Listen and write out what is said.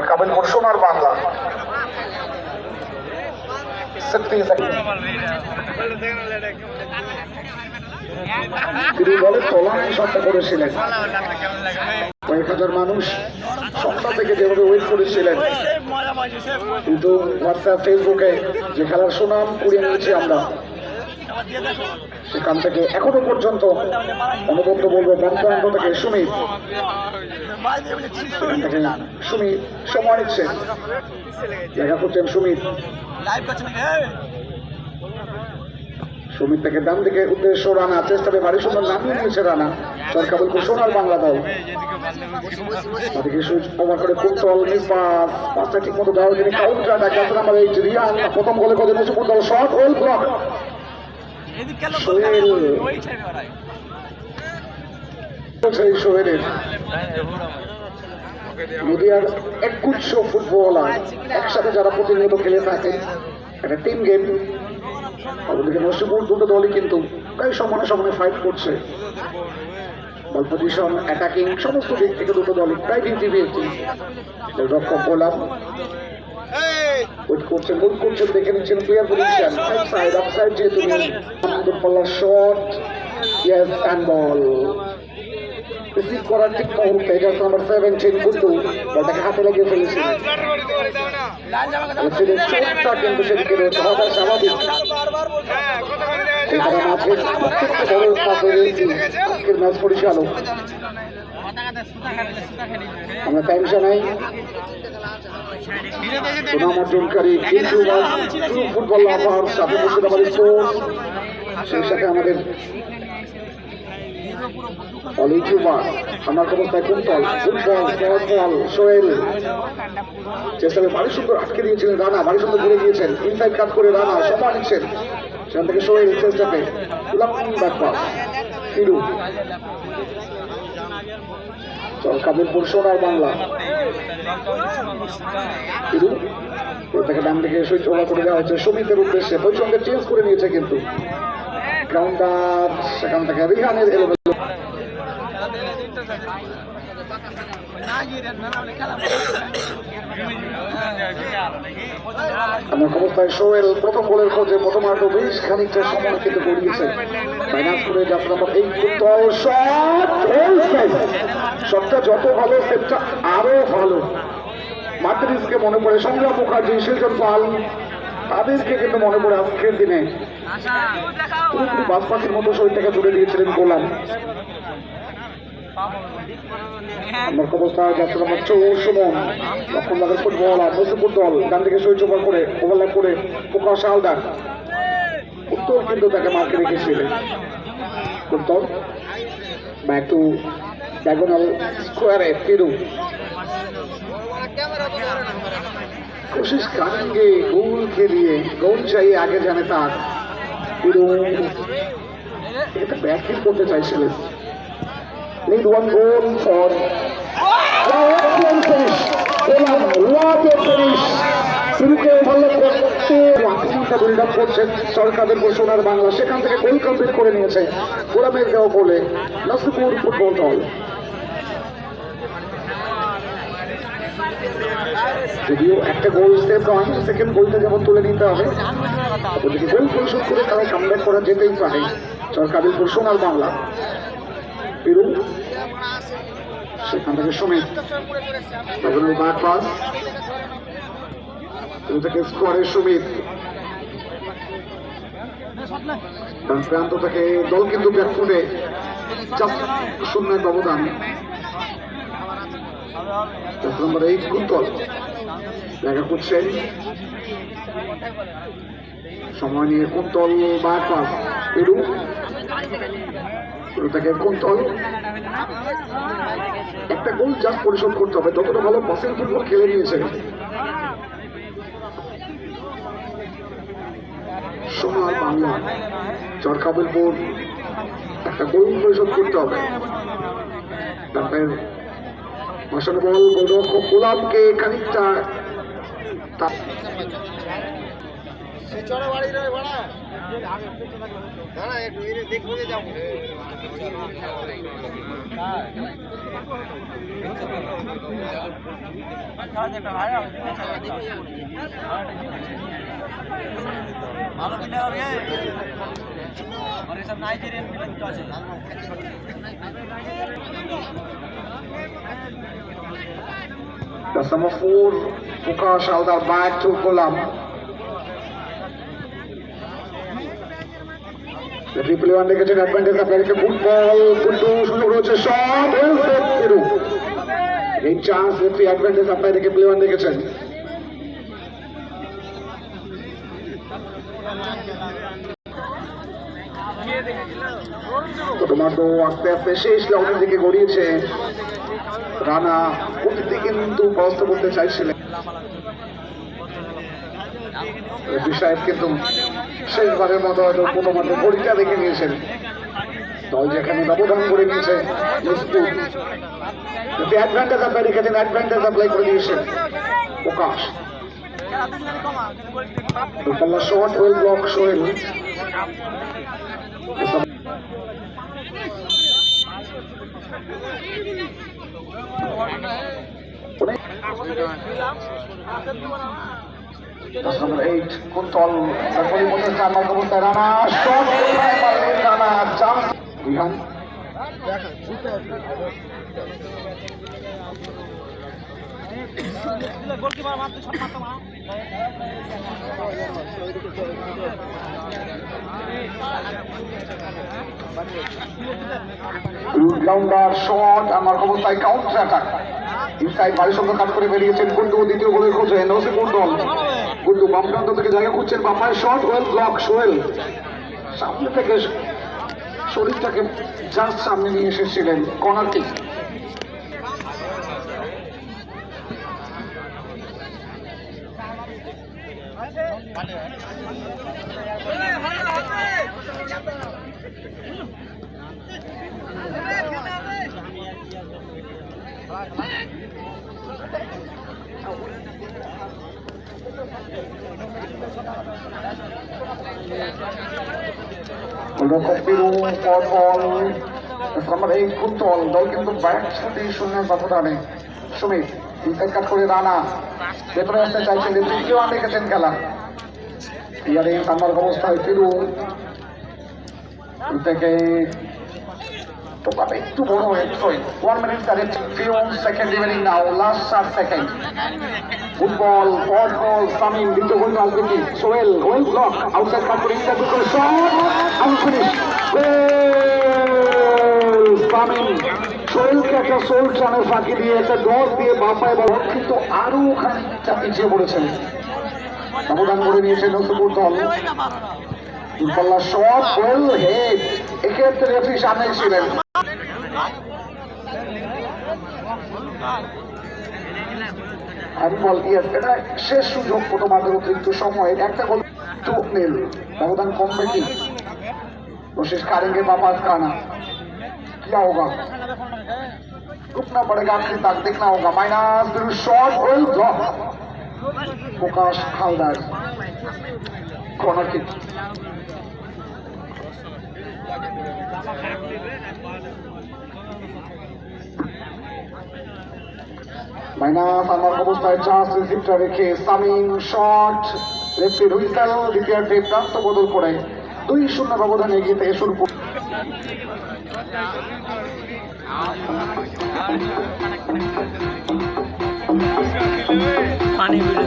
কাবিলপুর সোনার বাংলা তিনি বলে তোলা সত্তা করেছিলেন। কয়েক হাজার মানুষ সন্ধ্যা থেকে যেভাবে ওয়েট করেছিলেন, কিন্তু হোয়াটসঅ্যাপ ফেসবুকে যে খেলার সুনাম কুড়িয়ে নিয়েছি আমরা, সেখান থেকে এখনো পর্যন্ত অনুবদ্ধ বলবো প্রান্ত থেকে সুমিত সময় নিচ্ছে, দেখা করছেন সুমিত থেকে ডান দিকে উদ্দেশ্য রানা চেষ্টাতে ভারী সুন্দর নামিয়ে নিয়েছে রানা। কাবিলপুর সোনার বাংলা দল ওভার করে কুন্তল নির্বাস পাঁচটা ঠিক মতো দেওয়া তিনি কাউন্টার দেখাচ্ছেন আমার এই রিয়ান প্রথম গোলে করে দিয়েছে কুন্তল শট ওয়েল ব্লক। সোহেলের নদিয়ার একগুচ্ছ ফুটবলার একসাথে যারা প্রতিনিয়ত খেলে থাকে, একটা টিম গেম। অন্যদিকে নসিপুর দুটো দলই কিন্তু প্রায় সমানে সমানে ফাইট করছে, বল পজিশন অ্যাটাকিং সমস্ত দিক থেকে দুটো দলই প্রায় 50-50। রক্ষক গোলাম ওয়েট করছেন দেখে নিচ্ছেন player position side of side, যেহেতু দূরপাল্লার shot yes and ball receive করার ঠিক মুহূর্তে জার্সি নাম্বার 17 গুড্ডু বলটাকে হাতে লাগিয়ে ফেলেছিল, কিন্তু সেদিকে রয়েছে হওয়ার স্বাভাবিক। আজকের ম্যাচ পরিচালক আমরা টাইম জানাই সুনাম অর্জনকারী ফুটবল লাভার সাথে মুর্শিদাবাদ স্পোর্টস, সেই সাথে আমাদের আমার অবস্থায় কুন্তল ফুটবল সোহেল চেষ্টা ভারী সুন্দর আটকে দিয়েছিলেন রানা, ভারী সুন্দর ঘুরে গিয়েছেন ইনসাইড কাট করে রানা সময় নিচ্ছেন, সেখান থেকে সোহেল চেষ্টাতে কাবিলপুর সোনার বাংলা থেকে ডান থেকে সুইচ ওভার করে দেওয়া হচ্ছে সুমিতের উদ্দেশ্যে, ওই সঙ্গে চেঞ্জ করে নিয়েছে কিন্তু কাউন্টার, সেখান থেকে রিহানের এলোমেলো আমার অবস্থায় সোহেল প্রথম গোলের খোঁজে প্রথমার্ধ বেশ খানিকটা সময় কিন্তু গড়িয়েছে। মাইনাস করে জার্সি নাম্বার 8 ফুটবল শটটা যত ভালো সেটটা আরো ভালো। মাদ্রিদকে মনে পড়ে, সংগ্রাম মুখার্জি, সৃজন পাল, তাদেরকে কিন্তু মনে পড়ে আজকের দিনে পুরোপুরি বাস পাখির মতো শরীরটাকে জুড়ে দিয়েছিলেন গোলাম। আমার অবস্থায় জার্সি নাম্বার 4 সুমন লক্ষণবাগের ফুটবল আর নসিপুর দল ডান দিকে সুইচ ওভার করে ওভারল্যাপ করে প্রকাশ হালদার উত্তর কিন্তু তাকে মার্কে রেখেছিলেন। উত্তর ব্যাক টু ডায়াগোনাল স্কোয়ারে ফিরু कोशिश करेंगे गोल के लिए, गोल चाहिए आगे जाने तक। এটা ব্যাকিং করতে চাইছিলেন। Need one goal for finish. শুরুকে ভালো করতে আক্রমণটা বিল্ড আপ করছে কাবিলপুর সোনার বাংলা, সেখান থেকে গোল কমপ্লিট করে নিয়েছে গোলামের দেওয়া গোলে নসিপুর ফুটবল দল। যদিও একটা গোল সেভ নয়, সেকেন্ড গোলটা যেমন তুলে নিতে হবে, ওদিকে গোল পরিশোধ করে তারা কামব্যাক করা যেতেই পারে কাবিলপুর সোনার বাংলা। পিরু সেখান থেকে সুমিত থেকে স্কোয়ারে সুমিত প্রান্ত থেকে দল কিন্তু ব্যাকফুটে শূন্যের ব্যবধান। নম্বর 8 কুন্তল দেখা করছেন, সময় নিয়ে কুন্তল ব্যাক পাস পিরু থেকে কুন্তল একটা গোল জাস্ট পরিশোধ করতে হবে, ততটা ভালো পাসিং ফুটবল খেলে নিয়েছে সোনার বাংলা। কাবিলপুর একটা গোল পরিশোধ করতে হবে, তারপরে বসানো বল গোলরক্ষক গোলামকে খানিকটা ভালো প্লেয়ার সব নাইজেরিয়ান প্লেয়ার তো আছে। That's number 4, Pukash Haldar back to Kolam. The replay on the kitchen advantage of American football. Good to Roche shot. Well set, Thiru. Great chance with the advantage of American play on the kitchen. প্রথমত আস্তে আস্তে শেষ লগ্নের দিকে গড়িয়েছে রানা, প্রতিটি কিন্তু পরাস্ত করতে চাইছিলেন সাহেব, কিন্তু শেষবারের মতো হয়তো প্রথমত ঘড়িটা দেখে নিয়েছেন। দল যেখানে ব্যবধান করে নিয়েছে অ্যাডভান্টেজ অ্যাপ্লাই রেখেছেন, অ্যাডভান্টেজ অ্যাপ্লাই করে দিয়েছেন Prakash. Short well block Sohel. Number 8, Kuntol, Sakoli Moses Jamal Kabul Rana, shot, Rana, chance. Rihan. Rounder shot, Amar Kabul counter attack. Inside বাড়ির সঙ্গে কাট করে বেরিয়েছেন গুন্ডু, দ্বিতীয় গোলের খোঁজে নসিব কুন্ডল। গুন্ডু বাম প্রান্ত থেকে জায়গা খুঁজছেন, বাপায় শট, ওয়েল ব্লক সোহেল। সামনে থেকে শরীরটাকে জাস্ট সামনে নিয়ে এসেছিলেন, কর্নার কিক। কুন্তল দল কিন্তু ব্যাট ছুটি শূন্যের ব্যবধানে। সুমিত ইনসাইড কাট করে রানা ভেতরে আসতে চাইছেন, তৃতীয় দেখেছেন খেলা। ইয়ারিং আমার অবস্থায় ফিরু থেকে একটু বড় হয়ে 1 minute few seconds remaining now, last 7 seconds. Football, forward ball, Samin, দ্বিতীয় গোল রাজনীতি, সোহেল, ওয়েল ব্লক, আউটসাইড কাট করে ইনসাইড করে শট, আনফিনিশ, গোল সামিন। সোহেলকে একটা সোল টানের ফাঁকি দিয়ে একটা ডস দিয়ে বাপায় বল, কিন্তু আরো খানিকটা পিছিয়ে পড়েছেন। ব্যবধান করে নিয়েছে নসিবুর দল। পাল্লা শট, ওয়েল হেড, এক্ষেত্রে রেফারি সামনে ছিলেন। আমি বল এটা শেষ সুযোগ প্রথমার্ধের অতিরিক্ত সময়ে একটা গোল 2-0 ব্যবধান কমবে কি? कोशिश करेंगे वापस का आना, क्या होगा रुकना पड़ेगा, आखिर तक देखना होगा। माइनस शॉट वेल ब्लॉक, प्रकाश हालदार कॉर्नर किक। মাইনাস আমার অবস্থায় চান্স রিসিভটা রেখে সামিন শট, রেফারি হুইসেল, দ্বিতীয়ার্ধে প্রান্ত বদল করে 2-0 ব্যবধানে এগিয়ে থেকে শুরু করে। পানি বিলে